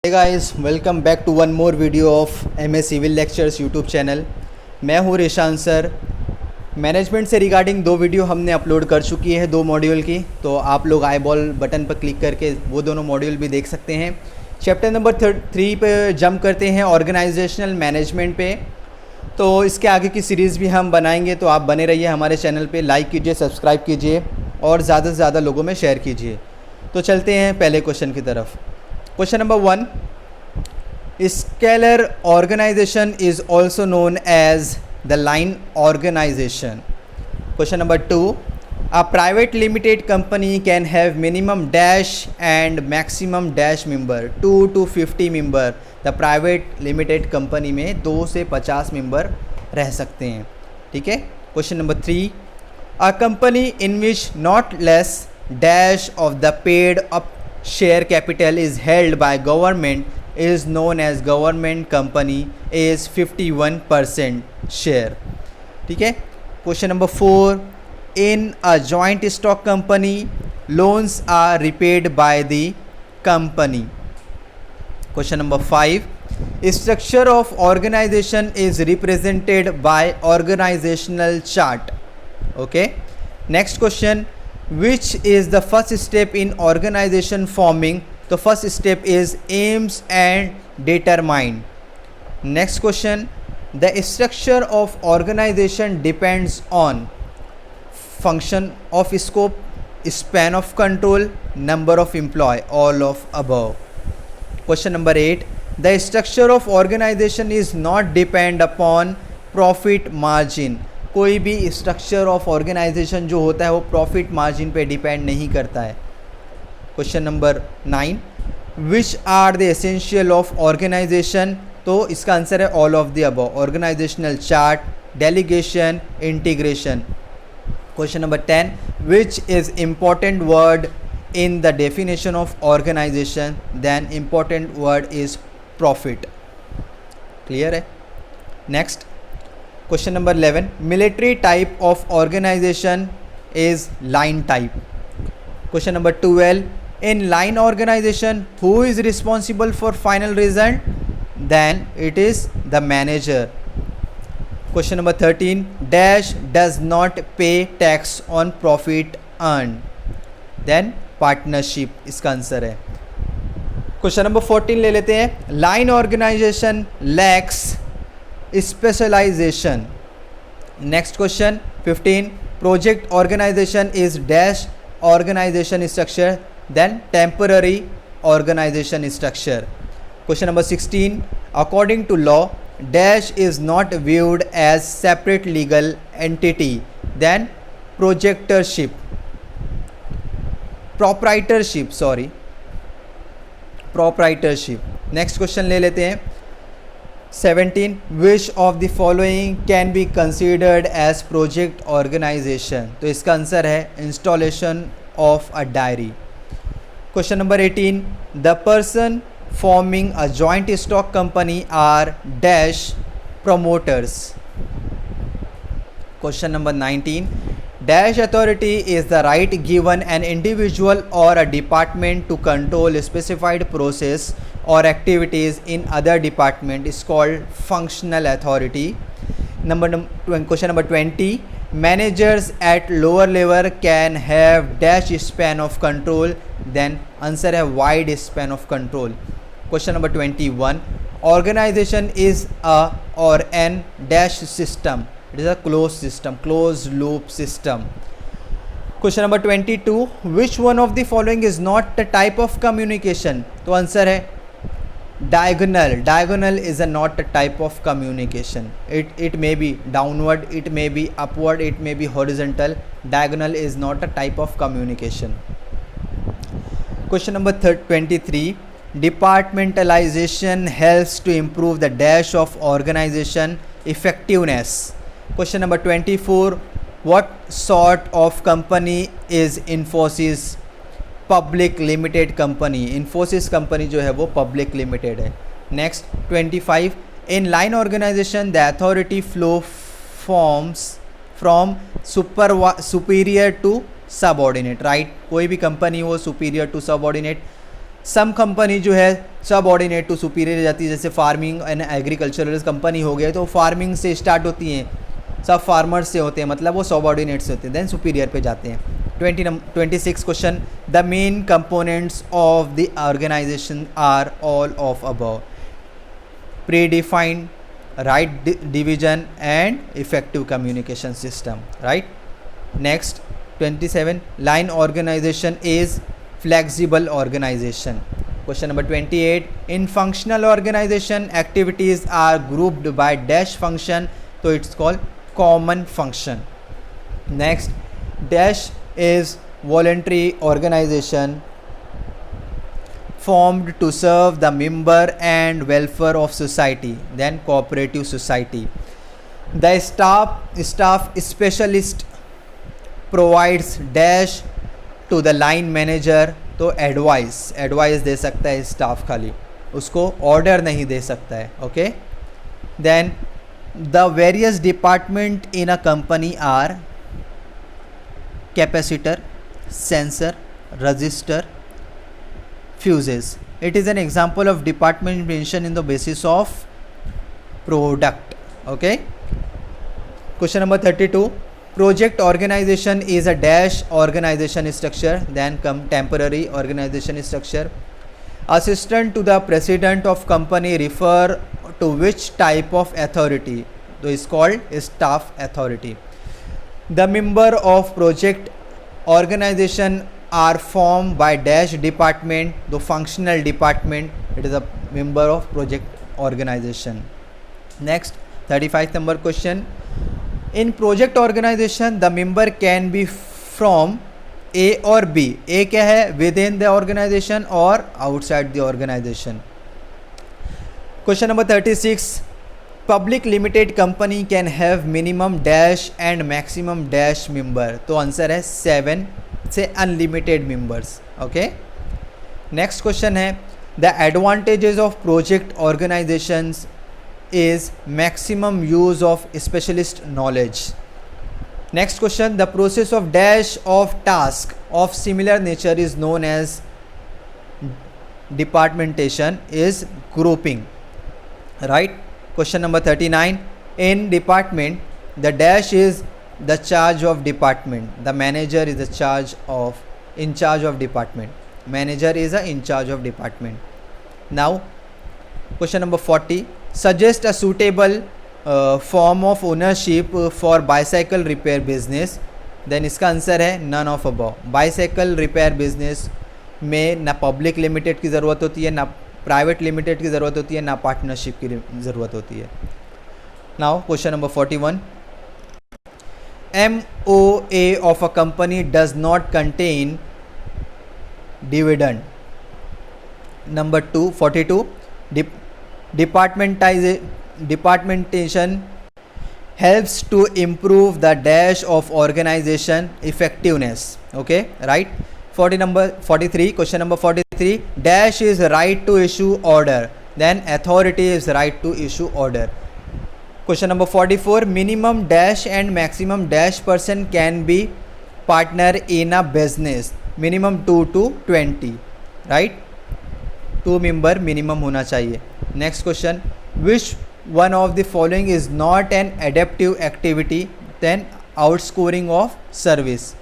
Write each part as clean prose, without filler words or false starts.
Hey guys, welcome back to one more video of MA civil lectures YouTube channel. मैं हूँ Reshan sir. Management से regarding 2 video हमने upload कर चुकी है 2 मॉड्यूल की, तो आप लोग आई बॉल बटन पर क्लिक करके वो दोनों मॉड्यूल भी देख सकते हैं। चैप्टर नंबर 3 पे जंप करते हैं, ऑर्गेनाइजेशनल मैनेजमेंट पे। तो इसके आगे की सीरीज़ भी हम बनाएंगे, तो आप बने रहिए हमारे चैनल पे। लाइक कीजिए, सब्सक्राइब कीजिए और ज़्यादा से ज़्यादा लोगों में शेयर कीजिए। तो चलते हैं पहले क्वेश्चन की तरफ। Question number 1. Scalar organization is also known as the line organization. Question number 2. A private limited company can have minimum dash and maximum dash member 2 to 50 member. The private limited company में 2 से 50 member रह सकते हैं। ठीक है। Question number 3. A company in which not less dash of the paid up share capital is held by government is known as government company is 51% share. ठीक है। Question number 4. In a joint stock company, loans are repaid by the company. Question number 5. Structure of organization is represented by organizational chart. Okay. Next question. Which is the first step in organization forming? The first step is aims and determine. Next question. The structure of organization depends on function of scope, span of control, number of employee, all of above. Question number 8. The structure of organization is not depend upon profit margin. कोई भी structure of organisation जो होता है वो profit margin पे depend नहीं करता है। Question number 9. Which are the essential of organization? तो इसका आंसर है all of the above. Organizational chart, delegation, integration. Question number 10. Which is important word in the definition of organization? Then important word is profit. Clear है। Next question number 11. Military type of organization is line type. Question number 12. In line organization who is responsible for final result? Then it is the manager. Question number 13. Dash does not pay tax on profit earn? Then partnership इसका answer है। Question number 14 ले लेते हैं. Line organization lacks specialization. Next question 15. Project organization is dash organization structure, then temporary organization structure. Question number 16. According to law, dash is not viewed as separate legal entity, then proprietorship. Next question ले लेते हैं. 17. Which of the following can be considered as project organization? तो इसका answer है installation of a diary. Question number 18. The person forming a joint stock company are dash promoters. Question number 19. Dash authority is the right given an individual or a department to control specified process or activities in other department is called functional authority. Question number 20. Managers at lower level can have dash span of control. Then answer है wide span of control. Question number 21. Organization is a or an dash system. It is a closed system, closed loop system. Question number 22. Which one of the following is not the type of communication? तो answer है diagonal. Diagonal is not a type of communication. It may be downward, it may be upward, it may be horizontal. Diagonal is not a type of communication. Question number 23. Departmentalization helps to improve the dash of organization effectiveness. Question number 24. What sort of company is Infosys? Public limited company. Infosys company जो है वो public limited है. Next 25. In line organisation the authority flow forms from superior to subordinate. Right. कोई भी company हो superior to subordinate. Some company जो है सब ऑर्डिनेट टू सुपीरियर जाती है, जैसे फार्मिंग एंड एग्रीकल्चरल कंपनी हो गए तो फार्मिंग से स्टार्ट होती हैं, सब फार्मर्स से होते हैं, मतलब वो सब ऑर्डिनेट से होते हैं, देन सुपीरियर पे जाते हैं. 26 question, the main components of the organisation are all of above, predefined, right division and effective communication system, right? Next, 27, line organization is flexible organization. Question number 28, in functional organization activities are grouped by dash function, so it's called common function. Next, dash is voluntary organization formed to serve the member and welfare of society, then cooperative society. The staff specialist provides dash to the line manager, तो advice दे सकता है staff, खाली उसको order नहीं दे सकता है. Okay, then the various department in a company are capacitor, sensor, register, fuses. It is an example of department mentioned in the basis of product. Okay. Question number 32. Project organization is a dash organization structure, then come temporary organization structure. Assistant to the president of company refer to which type of authority? So is called staff authority. The member of project organization are formed by dash department, the functional department, it is a member of project organization. Next, 35th number question, in project organization the member can be from A or B. A क्या है, within the organization or outside the organization. Question number 36, public limited company can have minimum dash and maximum dash member, तो answer है 7 से unlimited members. Okay, next question है, the advantages of project organizations is maximum use of specialist knowledge. Next question, the process of dash of task of similar nature is known as departmentation is grouping, right? Question number 39, in department the dash is the charge of department, the manager is in charge of department, manager is in charge of department. Now question number 40, suggest a suitable form of ownership for bicycle repair business, then इसका answer है none of above. Bicycle repair business में ना public limited की ज़रूरत होती है, ना private limited की ज़रूरत होती है, ना पार्टनरशिप की ज़रूरत होती है. Now question number 41, MOA of a company does not contain dividend. Number 42, departmentation helps to improve the dash of organization effectiveness. Okay, right? 43, question number 43, dash is right to issue order, then authority is right to issue order. Question number 44, minimum dash and maximum dash person can be partner in a business, minimum 2 to 20, right? 2 member minimum होना चाहिए. Next question, which one of the following is not an adaptive activity, then outscoring of service.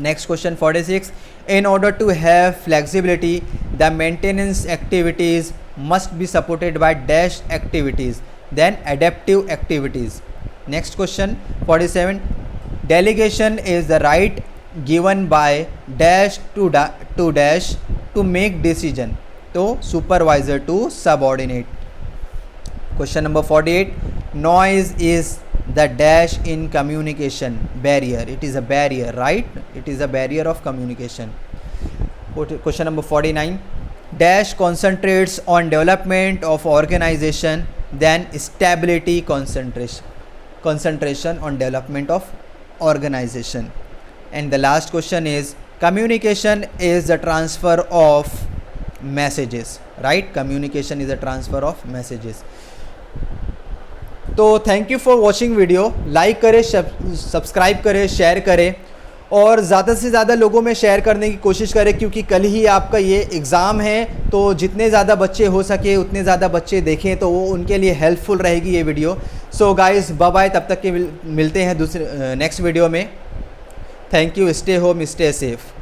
Next question 46, in order to have flexibility the maintenance activities must be supported by dash activities, then adaptive activities. Next question 47, delegation is the right given by dash to dash to make decision, तो supervisor to subordinate. Question number 48, noise is the dash in communication, barrier, it is a barrier, right? It is a barrier of communication. Question number 49, dash concentrates on development of organization, then stability concentration on development of organization. And the last question is, communication is the transfer of messages, right? Communication is the transfer of messages. तो thank you for watching video. Like करें, subscribe करें, share करें और ज़्यादा से ज़्यादा लोगों में शेयर करने की कोशिश करें, क्योंकि कल ही आपका ये एग्ज़ाम है, तो जितने ज़्यादा बच्चे हो सके उतने ज़्यादा बच्चे देखें तो वो उनके लिए हेल्पफुल रहेगी ये video. So guys bye bye, तब तक के मिलते हैं दूसरे नेक्स्ट वीडियो में। Thank you, stay home, stay safe.